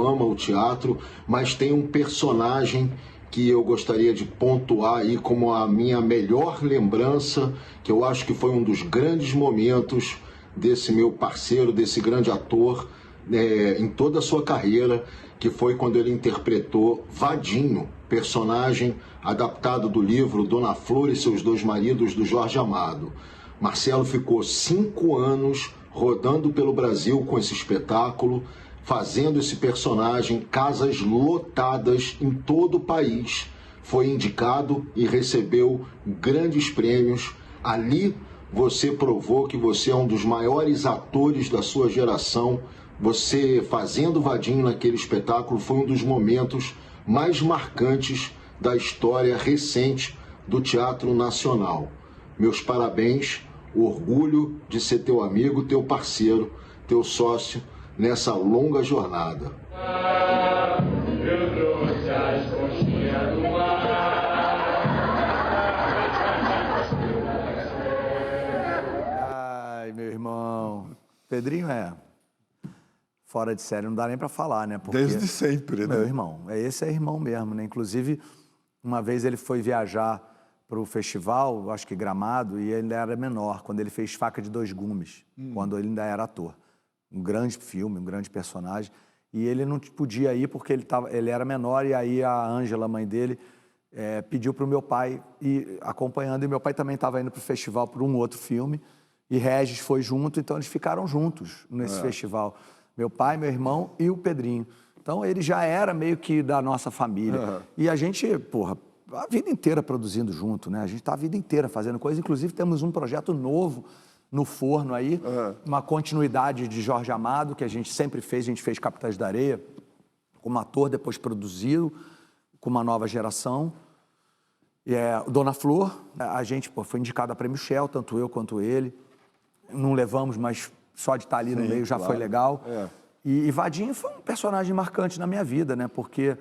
ama o teatro, mas tem um personagem que eu gostaria de pontuar aí como a minha melhor lembrança, que eu acho que foi um dos grandes momentos desse meu parceiro, desse grande ator, em toda a sua carreira, que foi quando ele interpretou Vadinho, personagem adaptado do livro Dona Flor e seus dois maridos, do Jorge Amado. Marcelo ficou 5 anos rodando pelo Brasil com esse espetáculo, fazendo esse personagem, casas lotadas em todo o país. Foi indicado e recebeu grandes prêmios. Ali você provou que você é um dos maiores atores da sua geração. Você fazendo Vadinho naquele espetáculo foi um dos momentos mais marcantes da história recente do Teatro Nacional. Meus parabéns. Orgulho de ser teu amigo, teu parceiro, teu sócio nessa longa jornada. Eu trouxe as conchinhas do Ai, meu irmão. Pedrinho fora de série, não dá nem para falar, né? Porque, desde sempre, né? Meu irmão, esse é irmão mesmo, né? Inclusive, uma vez ele foi viajar para o festival, acho que Gramado, e ele era menor, quando ele fez Faca de Dois Gumes, quando ele ainda era ator. Um grande filme, um grande personagem. E ele não podia ir porque ele era menor, e aí a Ângela, mãe dele, pediu para o meu pai ir acompanhando, e meu pai também estava indo para o festival por um outro filme, e Regis foi junto, então eles ficaram juntos nesse festival. Meu pai, meu irmão e o Pedrinho. Então ele já era meio que da nossa família. E a gente, a vida inteira produzindo junto, né? A gente está a vida inteira fazendo coisa. Inclusive, temos um projeto novo no forno aí, uma continuidade de Jorge Amado, que a gente sempre fez. A gente fez Capitães da Areia como ator, depois produziu com uma nova geração. Dona Flor, a gente foi indicado a Prêmio Shell, tanto eu quanto ele. Não levamos, mas só de estar ali no meio já foi legal. E Vadinho foi um personagem marcante na minha vida, né? Porque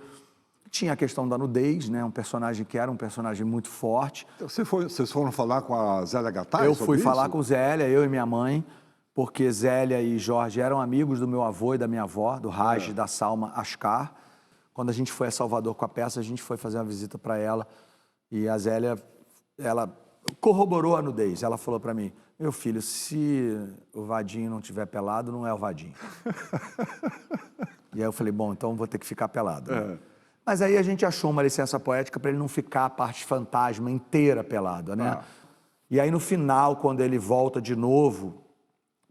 tinha a questão da nudez, né? Um personagem que era um personagem muito forte. Então, vocês foram falar com a Zélia Gattai? Eu fui falar com Zélia, eu e minha mãe, porque Zélia e Jorge eram amigos do meu avô e da minha avó, do Raj e da Salma Ascar. Quando a gente foi a Salvador com a peça, a gente foi fazer uma visita para ela. E a Zélia, ela corroborou a nudez. Ela falou para mim, meu filho, se o Vadinho não tiver pelado, não é o Vadinho. E aí eu falei, bom, então vou ter que ficar pelado. Né? Mas aí a gente achou uma licença poética para ele não ficar a parte fantasma inteira pelada, né? E aí no final, quando ele volta de novo,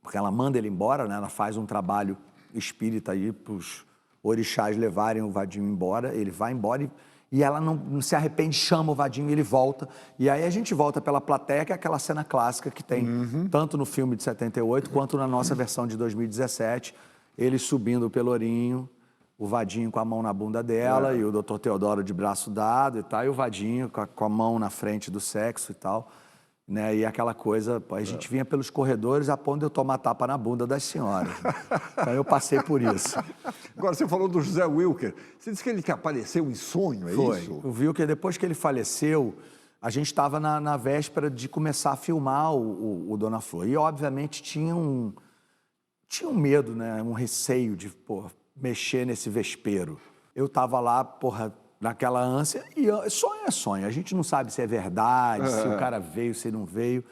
porque ela manda ele embora, né? Ela faz um trabalho espírita aí para os orixás levarem o Vadinho embora, ele vai embora e ela não se arrepende, chama o Vadinho e ele volta. E aí a gente volta pela plateia, que é aquela cena clássica que tem tanto no filme de 78 quanto na nossa versão de 2017, ele subindo o Pelourinho, o Vadinho com a mão na bunda dela e o Dr. Teodoro de braço dado e tal, e o Vadinho com a mão na frente do sexo e tal. Né? E aquela coisa, a gente vinha pelos corredores a ponto de eu tomar tapa na bunda das senhoras. Então eu passei por isso. Agora, você falou do José Wilker. Você disse que ele que apareceu em sonho, é isso? O Wilker, depois que ele faleceu, a gente estava na véspera de começar a filmar o Dona Flor. E, obviamente, tinha um medo, né? Um receio de mexer nesse vespeiro. Eu estava lá, naquela ânsia, e sonho é sonho. A gente não sabe se é verdade, se o cara veio, se não veio.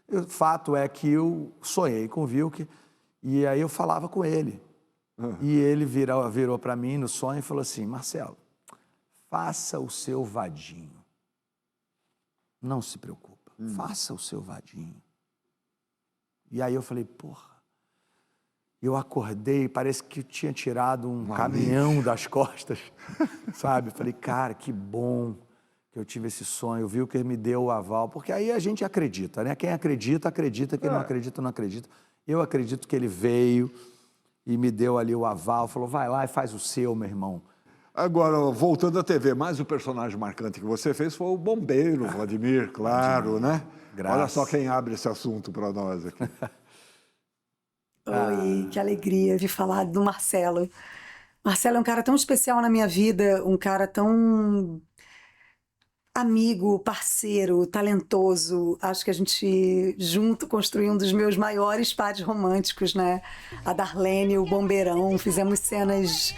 O fato é que eu sonhei com o Wilker e aí eu falava com ele. E ele virou para mim no sonho e falou assim, Marcelo, faça o seu Vadinho. Não se preocupa, faça o seu Vadinho. E aí eu falei, eu acordei, parece que eu tinha tirado um caminhão das costas, sabe? Falei, cara, que bom que eu tive esse sonho. O Wilker me deu o aval, porque aí a gente acredita, né? Quem acredita, acredita. Quem não acredita, não acredita. Eu acredito que ele veio e me deu ali o aval, falou, vai lá e faz o seu, meu irmão. Agora, voltando à TV, mais o personagem marcante que você fez foi o bombeiro, Vladimir, claro, né? Olha só quem abre esse assunto para nós aqui. Oi, que alegria de falar do Marcelo. Marcelo é um cara tão especial na minha vida, um cara tão amigo, parceiro, talentoso. Acho que a gente junto construiu um dos meus maiores pares românticos, né? A Darlene, o Bombeirão, fizemos cenas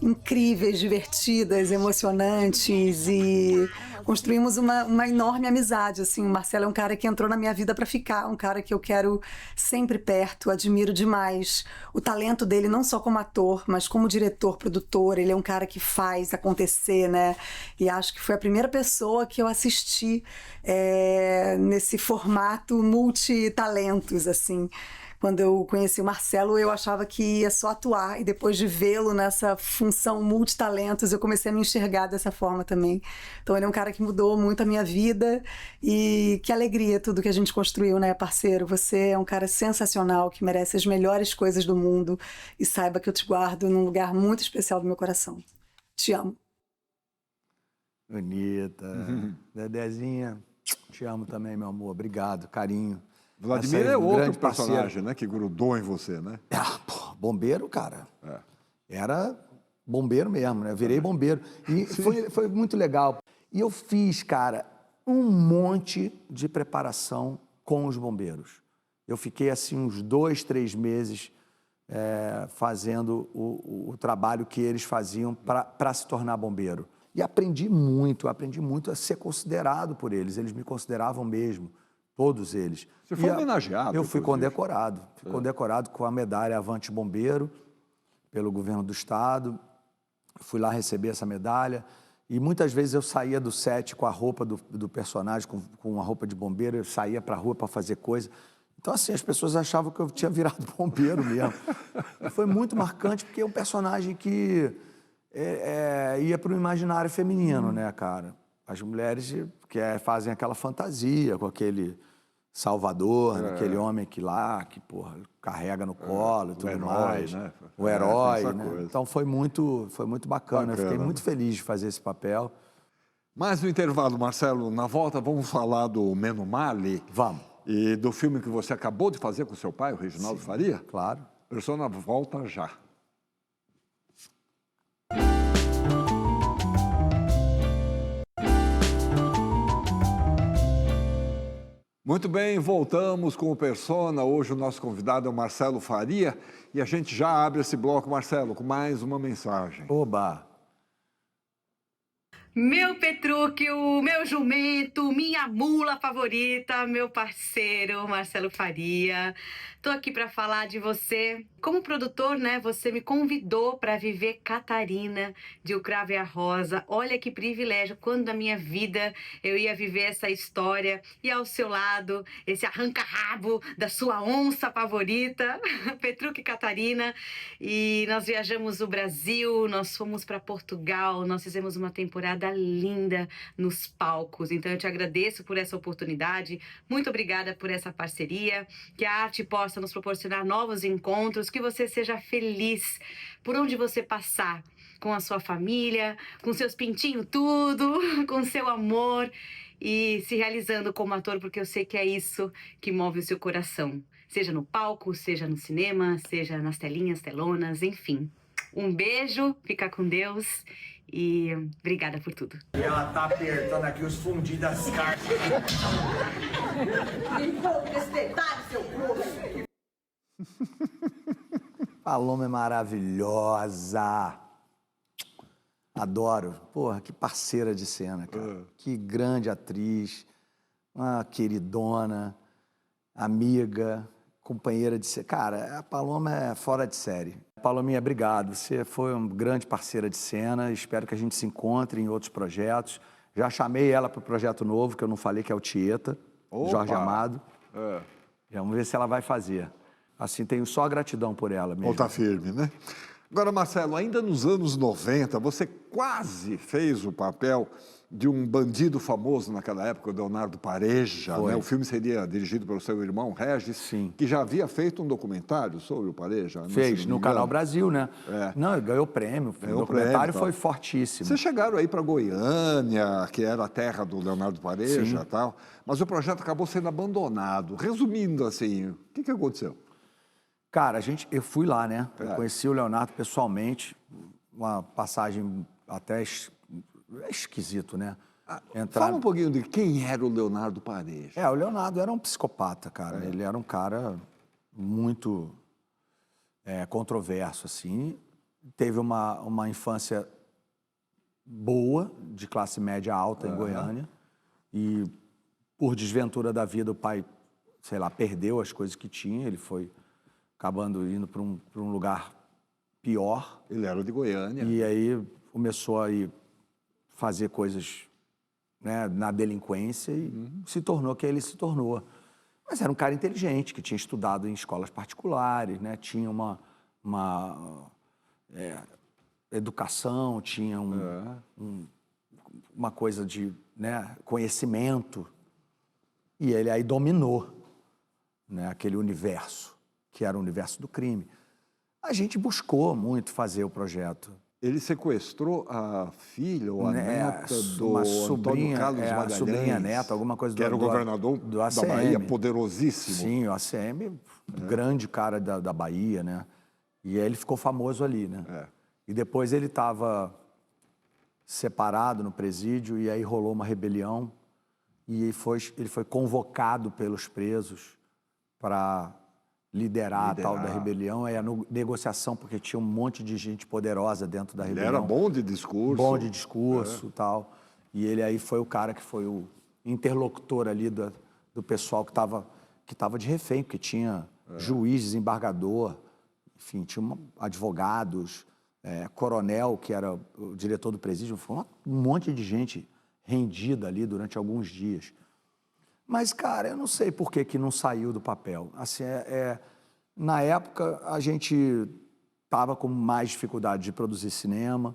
incríveis, divertidas, emocionantes e construímos uma enorme amizade, assim. O Marcelo é um cara que entrou na minha vida para ficar, um cara que eu quero sempre perto, admiro demais o talento dele, não só como ator, mas como diretor, produtor. Ele é um cara que faz acontecer, né? E acho que foi a primeira pessoa que eu assisti nesse formato multitalentos, assim. Quando eu conheci o Marcelo, eu achava que ia só atuar, e depois de vê-lo nessa função multitalentos, eu comecei a me enxergar dessa forma também. Então ele é um cara que mudou muito a minha vida, e que alegria tudo que a gente construiu, né, parceiro? Você é um cara sensacional, que merece as melhores coisas do mundo, e saiba que eu te guardo num lugar muito especial do meu coração. Te amo. Bonita. Dedezinha, te amo também, meu amor. Obrigado, carinho. Vladimir é outro personagem, né, que grudou em você, né? Bombeiro, cara. Era bombeiro mesmo, né? Eu virei bombeiro. E foi muito legal. E eu fiz, cara, um monte de preparação com os bombeiros. Eu fiquei, assim, uns 2, 3 meses fazendo o trabalho que eles faziam para se tornar bombeiro. E aprendi muito a ser considerado por eles. Eles me consideravam mesmo. Todos eles. Você foi homenageado? Eu fui condecorado. Fui condecorado com a medalha Avante Bombeiro pelo governo do estado. Fui lá receber essa medalha. E muitas vezes eu saía do set com a roupa do personagem, com a roupa de bombeiro. Eu saía para a rua para fazer coisa. Então, assim, as pessoas achavam que eu tinha virado bombeiro mesmo. Foi muito marcante, porque é um personagem que ia para o imaginário feminino, né, cara? As mulheres que fazem aquela fantasia com aquele salvador, né? Aquele homem que carrega no colo e tudo mais. Né? O herói, né? Então foi muito bacana. Eu fiquei muito feliz de fazer esse papel. Mais no intervalo, Marcelo, na volta vamos falar do Menos Male. Vamos. E do filme que você acabou de fazer com seu pai, o Reginaldo Faria. Claro. Persona volta já. Muito bem, voltamos com o Persona. Hoje o nosso convidado é o Marcelo Faria e a gente já abre esse bloco, Marcelo, com mais uma mensagem. Oba! Meu Petrúquio, meu jumento, minha mula favorita, meu parceiro Marcelo Faria. Tô aqui para falar de você. Como produtor, né, você me convidou para viver Catarina, de O Cravo e a Rosa. Olha que privilégio, quando na minha vida eu ia viver essa história e ao seu lado, esse arranca-rabo da sua onça favorita, Petrúquio e Catarina. E nós viajamos o Brasil, nós fomos para Portugal, nós fizemos uma temporada linda nos palcos. Então eu te agradeço por essa oportunidade, muito obrigada por essa parceria, que a arte possa nos proporcionar novos encontros, que você seja feliz por onde você passar, com a sua família, com seus pintinhos tudo, com seu amor e se realizando como ator, porque eu sei que é isso que move o seu coração, seja no palco, seja no cinema, seja nas telinhas, telonas, enfim. Um beijo, fica com Deus e obrigada por tudo. E ela tá apertando aqui os fundidos das cartas. Esse detalhe, seu corpo. Paloma é maravilhosa. Adoro. Porra, que parceira de cena, cara. Que grande atriz, uma queridona, amiga, companheira de cena. Cara, a Paloma é fora de série. Palominha, obrigado. Você foi uma grande parceira de cena. Espero que a gente se encontre em outros projetos. Já chamei ela para o projeto novo, que eu não falei, que é o Tieta, Jorge Amado. Vamos ver se ela vai fazer. Assim, tenho só gratidão por ela mesmo. Volta firme, né? Agora, Marcelo, ainda nos anos 90, você quase fez o papel de um bandido famoso naquela época, o Leonardo Pareja, né? O filme seria dirigido pelo seu irmão Regis, Sim. que já havia feito um documentário sobre o Pareja. Fez, no Canal Brasil, né? Não, ele ganhou prêmio. O documentário foi fortíssimo. Vocês chegaram aí para Goiânia, que era a terra do Leonardo Pareja e tal, mas o projeto acabou sendo abandonado. Resumindo, assim, o que aconteceu? Cara, eu fui lá, né? Eu conheci o Leonardo pessoalmente, uma passagem até esquisito, né? Fala um pouquinho de quem era o Leonardo Pareja. O Leonardo era um psicopata, cara. Ele era um cara muito controverso, assim. Teve uma infância boa, de classe média alta em Goiânia. E, por desventura da vida, o pai, sei lá, perdeu as coisas que tinha. Ele foi acabando indo para um lugar pior. Ele era de Goiânia. E aí começou a fazer coisas, né, na delinquência e se tornou quem ele se tornou. Mas era um cara inteligente, que tinha estudado em escolas particulares, né, tinha uma educação, tinha uma coisa de, né, conhecimento. E ele aí dominou, né, aquele universo, que era o universo do crime. A gente buscou muito fazer o projeto. Ele sequestrou a filha ou a neta do sobrinha, Antônio Carlos Magalhães, sobrinha neta, alguma coisa que era o governador do ACM. da Bahia, poderosíssimo. Sim, o ACM, grande cara da Bahia, né? E ele ficou famoso ali, né? E depois ele estava separado no presídio e aí rolou uma rebelião e ele foi convocado pelos presos para liderar a tal da rebelião, a negociação, porque tinha um monte de gente poderosa dentro da rebelião. Ele era bom de discurso. Bom de discurso e tal. E ele aí foi o cara que foi o interlocutor ali do pessoal que estava de refém, porque tinha juiz, desembargador, enfim, tinha advogados, coronel, que era o diretor do presídio, foi um monte de gente rendida ali durante alguns dias. Mas, cara, eu não sei por que não saiu do papel. Assim, na época, a gente estava com mais dificuldade de produzir cinema,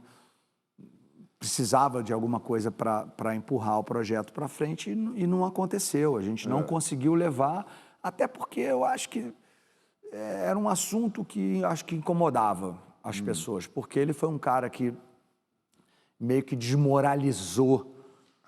precisava de alguma coisa para empurrar o projeto para frente e não aconteceu. A gente não conseguiu levar, até porque eu acho que era um assunto que acho que incomodava as pessoas, porque ele foi um cara que meio que desmoralizou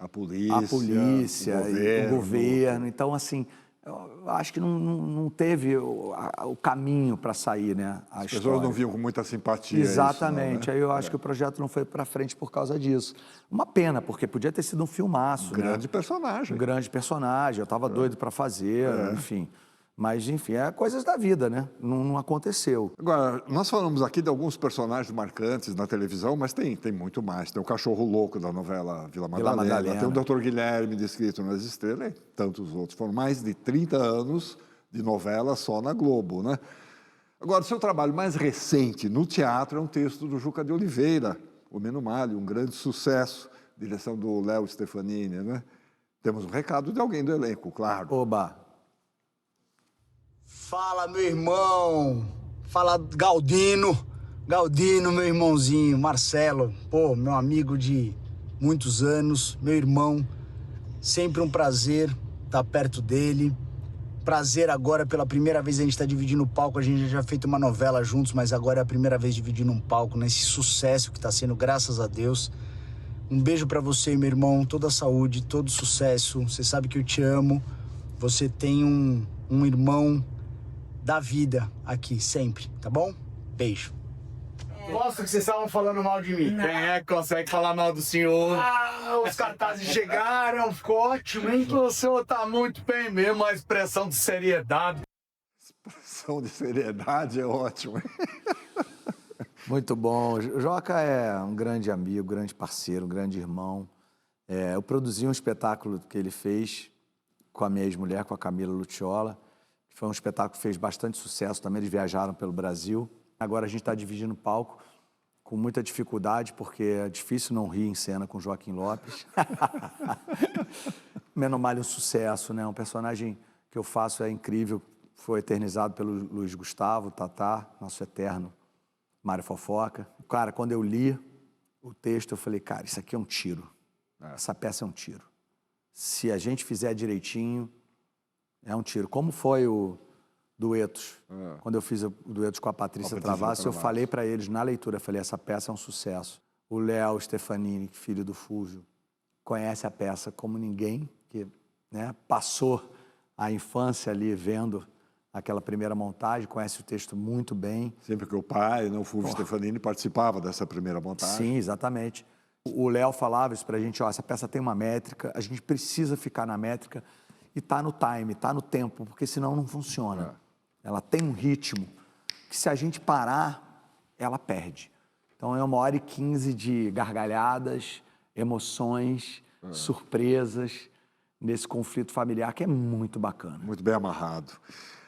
A polícia, e o governo. Então, assim, eu acho que não teve o caminho para sair, né? As pessoas não viam com muita simpatia. Exatamente. Isso, não, né? Aí eu acho que o projeto não foi para frente por causa disso. Uma pena, porque podia ter sido um filmaço. Grande personagem. Um grande personagem. Eu estava doido para fazer, enfim. Mas, enfim, é coisas da vida, né? Não aconteceu. Agora, nós falamos aqui de alguns personagens marcantes na televisão, mas tem muito mais. Tem o cachorro louco da novela Vila Madalena, tem o Dr. Guilherme, descrito nas Estrelas, e tantos outros. Foram mais de 30 anos de novela só na Globo, né? Agora, o seu trabalho mais recente no teatro é um texto do Juca de Oliveira, O Menos Malho, um grande sucesso, direção do Léo Stefanini, né? Temos um recado de alguém do elenco, claro. Oba! Fala, meu irmão. Fala, Galdino, meu irmãozinho, Marcelo. Pô, meu amigo de muitos anos, meu irmão. Sempre um prazer estar perto dele. Prazer agora, pela primeira vez a gente está dividindo o palco. A gente já fez uma novela juntos, mas agora é a primeira vez dividindo um palco nesse sucesso que está sendo, graças a Deus. Um beijo para você, meu irmão. Toda a saúde, todo sucesso. Você sabe que eu te amo. Você tem um irmão da vida aqui, sempre, tá bom? Beijo. Gosto que vocês estavam falando mal de mim. Quem é que consegue falar mal do senhor? Os cartazes chegaram, ficou ótimo, hein? O senhor tá muito bem mesmo, a expressão de seriedade. Expressão de seriedade é ótimo, hein? Muito bom. O Joca é um grande amigo, grande parceiro, um grande irmão. Eu produzi um espetáculo que ele fez com a minha ex-mulher, com a Camila Lucciola. Foi um espetáculo que fez bastante sucesso também, eles viajaram pelo Brasil. Agora a gente está dividindo o palco com muita dificuldade, porque é difícil não rir em cena com Joaquim Lopes. Menos Malho, um sucesso, né? Um personagem que eu faço é incrível, foi eternizado pelo Luiz Gustavo, Tatá, nosso eterno Mário Fofoca. Cara, quando eu li o texto, eu falei, cara, isso aqui é um tiro. Essa peça é um tiro. Se a gente fizer direitinho, é um tiro. Como foi o Duetos? Quando eu fiz o Duetos com a Patrícia Travassos, eu falei para eles na leitura, eu falei, essa peça é um sucesso. O Léo Stefanini, filho do Fúvio, conhece a peça como ninguém, que, né, passou a infância ali vendo aquela primeira montagem, conhece o texto muito bem. Sempre que o pai, o Fúvio Stefanini, participava dessa primeira montagem. Sim, exatamente. O Léo falava isso pra gente, ó, essa peça tem uma métrica, a gente precisa ficar na métrica e tá no time, tá no tempo, porque senão não funciona. Ela tem um ritmo que se a gente parar, ela perde. Então é 1h15 de gargalhadas, emoções, surpresas nesse conflito familiar que é muito bacana. Muito bem amarrado.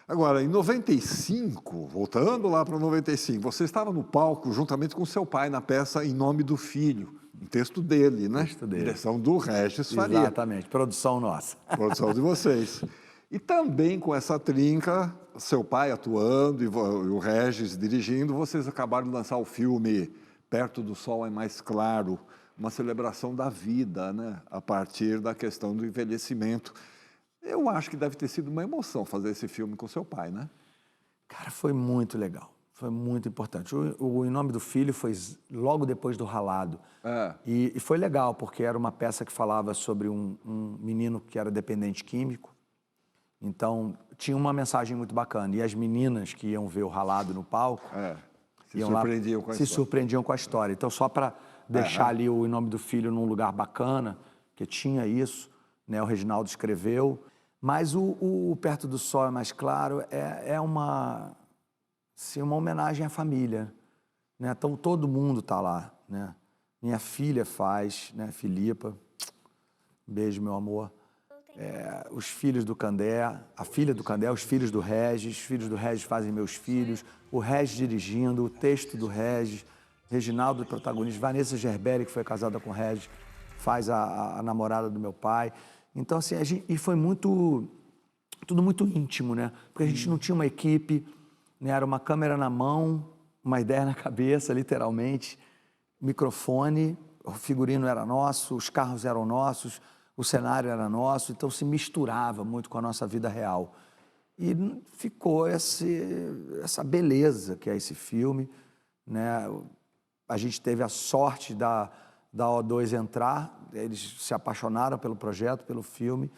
Agora, em 95, voltando lá para 95, você estava no palco juntamente com seu pai na peça Em Nome do Filho, um texto dele, né? Texto dele. Direção do Regis Faria. Exatamente, produção nossa. Produção de vocês. E também com essa trinca, seu pai atuando e o Regis dirigindo, vocês acabaram de lançar o filme Perto do Sol é Mais Claro, uma celebração da vida, né? A partir da questão do envelhecimento. Eu acho que deve ter sido uma emoção fazer esse filme com seu pai, né? Cara, foi muito legal. Foi muito importante. O Em Nome do Filho foi logo depois do Ralado. E foi legal, porque era uma peça que falava sobre um menino que era dependente químico. Então, tinha uma mensagem muito bacana. E as meninas que iam ver o Ralado no palco se surpreendiam com a história. Então, só para deixar ali o Em Nome do Filho num lugar bacana, que tinha isso, né? O Reginaldo escreveu. Mas o Perto do Sol é Mais Claro é uma homenagem à família, né? Então, todo mundo está lá, né? Minha filha faz, né? Filipa, beijo, meu amor. Os filhos do Candé, a filha do Candé, os filhos do Regis fazem meus filhos, o Regis dirigindo, o texto do Regis, Reginaldo, protagonista, Vanessa Gerberi, que foi casada com o Regis, faz a namorada do meu pai. Então, assim, e foi tudo muito íntimo, né? Porque a gente não tinha uma equipe, né? Era uma câmera na mão, uma ideia na cabeça, literalmente, microfone, o figurino era nosso, os carros eram nossos, o cenário era nosso, então se misturava muito com a nossa vida real. E ficou essa beleza que é esse filme, né? A gente teve a sorte da da O2 entrar, eles se apaixonaram pelo projeto, pelo filme,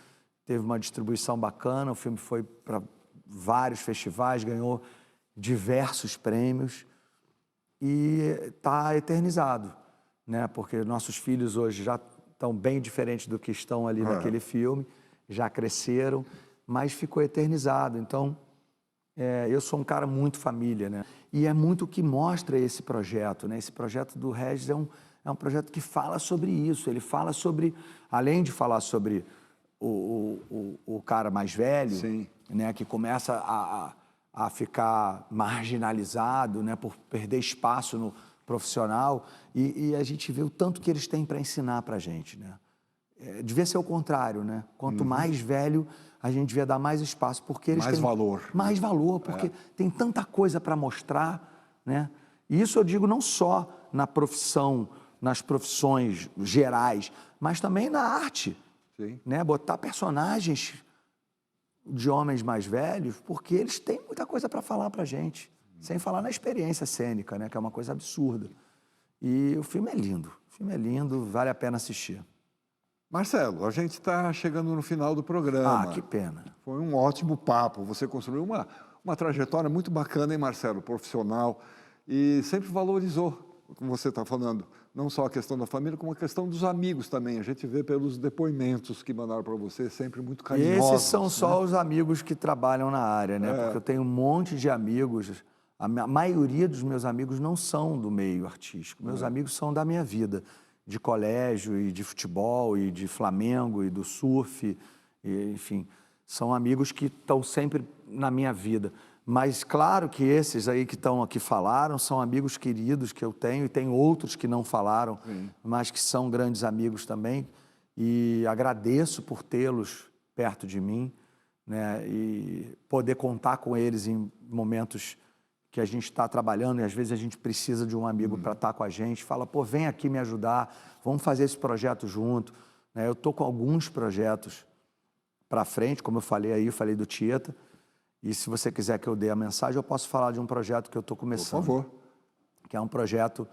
teve uma distribuição bacana, o filme foi para vários festivais, ganhou diversos prêmios e está eternizado, né? Porque nossos filhos hoje já estão bem diferentes do que estão ali naquele filme, já cresceram, mas ficou eternizado. Então, eu sou um cara muito família, né? E é muito o que mostra esse projeto, né? Esse projeto do Regis é um projeto que fala sobre isso. Ele fala sobre, além de falar sobre o cara mais velho, né? Que começa a ficar marginalizado, né? Por perder espaço no profissional. E a gente vê o tanto que eles têm para ensinar para a gente, né? Devia ser o contrário, né? Quanto mais velho, a gente devia dar mais espaço, porque eles mais têm valor. Mais valor, porque tem tanta coisa para mostrar, né? E isso eu digo não só na profissão, nas profissões gerais, mas também na arte, né? Botar personagens de homens mais velhos, porque eles têm muita coisa para falar para a gente, sem falar na experiência cênica, né? Que é uma coisa absurda. E o filme é lindo, vale a pena assistir. Marcelo, a gente está chegando no final do programa. Ah, que pena. Foi um ótimo papo. Você construiu uma trajetória muito bacana, hein, Marcelo? Profissional. E sempre valorizou, como você está falando, não só a questão da família, como a questão dos amigos também. A gente vê pelos depoimentos que mandaram para você, sempre muito carinhosos. Esses são só os amigos que trabalham na área, né? Porque eu tenho um monte de amigos. A maioria dos meus amigos não são do meio artístico. Meus amigos são da minha vida, de colégio e de futebol e de Flamengo e do surf, e, enfim, são amigos que estão sempre na minha vida. Mas claro que esses aí que estão aqui falaram são amigos queridos que eu tenho, e tem outros que não falaram, mas que são grandes amigos também, e agradeço por tê-los perto de mim, né? E poder contar com eles em momentos que a gente está trabalhando, e às vezes a gente precisa de um amigo para estar com a gente, fala, pô, vem aqui me ajudar, vamos fazer esse projeto junto, né? Eu estou com alguns projetos para frente, como eu falei aí, eu falei do Tieta, e se você quiser que eu dê a mensagem, eu posso falar de um projeto que eu estou começando. Por favor. Que é um projeto,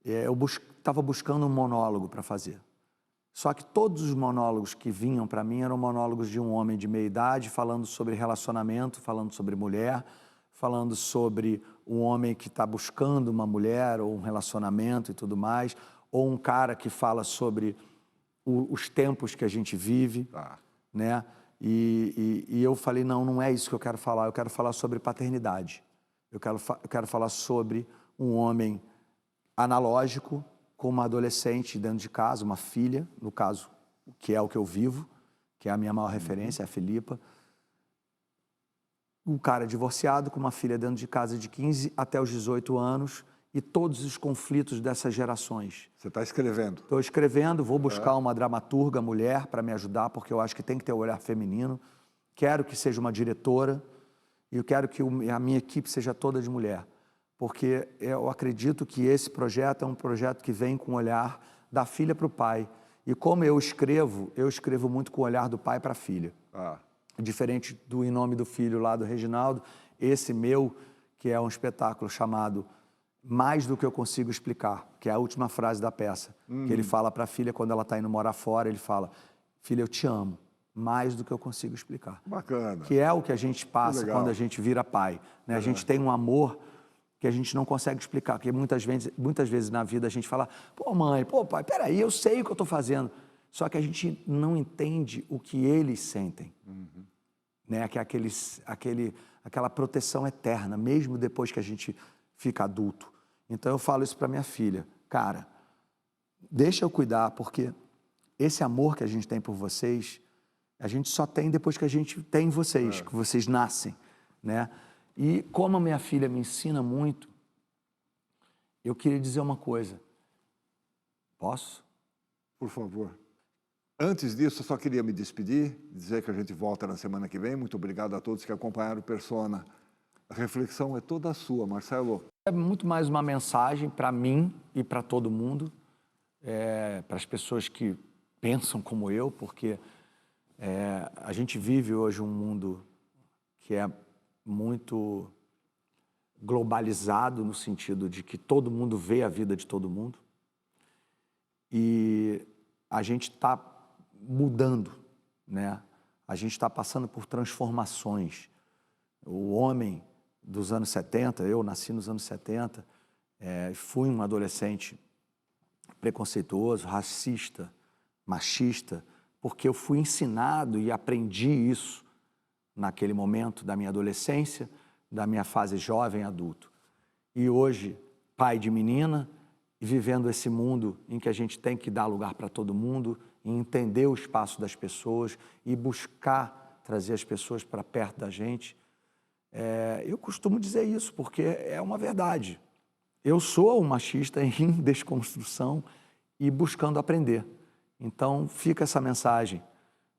eu estava buscando um monólogo para fazer. Só que todos os monólogos que vinham para mim eram monólogos de um homem de meia idade, falando sobre relacionamento, falando sobre mulher, falando sobre um homem que está buscando uma mulher ou um relacionamento e tudo mais, ou um cara que fala sobre os tempos que a gente vive, né? E eu falei, não é isso que eu quero falar sobre paternidade. Eu quero falar sobre um homem analógico com uma adolescente dentro de casa, uma filha, no caso, que é o que eu vivo, que é a minha maior referência, a Filipa. Um cara divorciado com uma filha dentro de casa de 15 até os 18 anos e todos os conflitos dessas gerações. Você está escrevendo? Estou escrevendo, vou buscar uma dramaturga mulher para me ajudar, porque eu acho que tem que ter o olhar feminino. Quero que seja uma diretora e eu quero que a minha equipe seja toda de mulher, porque eu acredito que esse projeto é um projeto que vem com o olhar da filha para o pai. E como eu escrevo muito com o olhar do pai para a filha. Diferente do Em Nome do Filho, lá do Reginaldo, esse meu, que é um espetáculo chamado Mais do que eu consigo explicar, que é a última frase da peça, que ele fala para a filha quando ela está indo morar fora, ele fala, filha, eu te amo, mais do que eu consigo explicar. Bacana. Que é o que a gente passa quando a gente vira pai, né? A gente tem um amor que a gente não consegue explicar, porque muitas vezes na vida a gente fala, pô mãe, pô pai, peraí, eu sei o que eu estou fazendo. Só que a gente não entende o que eles sentem, né? Que é aquela proteção eterna, mesmo depois que a gente fica adulto. Então eu falo isso para minha filha, cara, deixa eu cuidar, porque esse amor que a gente tem por vocês, a gente só tem depois que a gente tem vocês, que vocês nascem, né? E como a minha filha me ensina muito, eu queria dizer uma coisa. Posso? Por favor. Antes disso, eu só queria me despedir, dizer que a gente volta na semana que vem. Muito obrigado a todos que acompanharam o Persona. A reflexão é toda sua, Marcelo. É muito mais uma mensagem para mim e para todo mundo, para as pessoas que pensam como eu, porque a gente vive hoje um mundo que é muito globalizado no sentido de que todo mundo vê a vida de todo mundo. E a gente está mudando, né? A gente está passando por transformações. O homem dos anos 70, eu nasci nos anos 70, fui um adolescente preconceituoso, racista, machista, porque eu fui ensinado e aprendi isso naquele momento da minha adolescência, da minha fase jovem adulto. E hoje, pai de menina, e vivendo esse mundo em que a gente tem que dar lugar para todo mundo, e entender o espaço das pessoas e buscar trazer as pessoas para perto da gente. Eu costumo dizer isso, porque é uma verdade. Eu sou um machista em desconstrução e buscando aprender. Então, fica essa mensagem.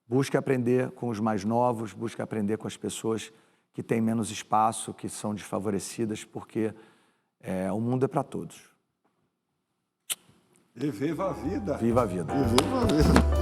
Busque aprender com os mais novos, busque aprender com as pessoas que têm menos espaço, que são desfavorecidas, porque o mundo é para todos. E viva a vida! Viva a vida! E viva a vida!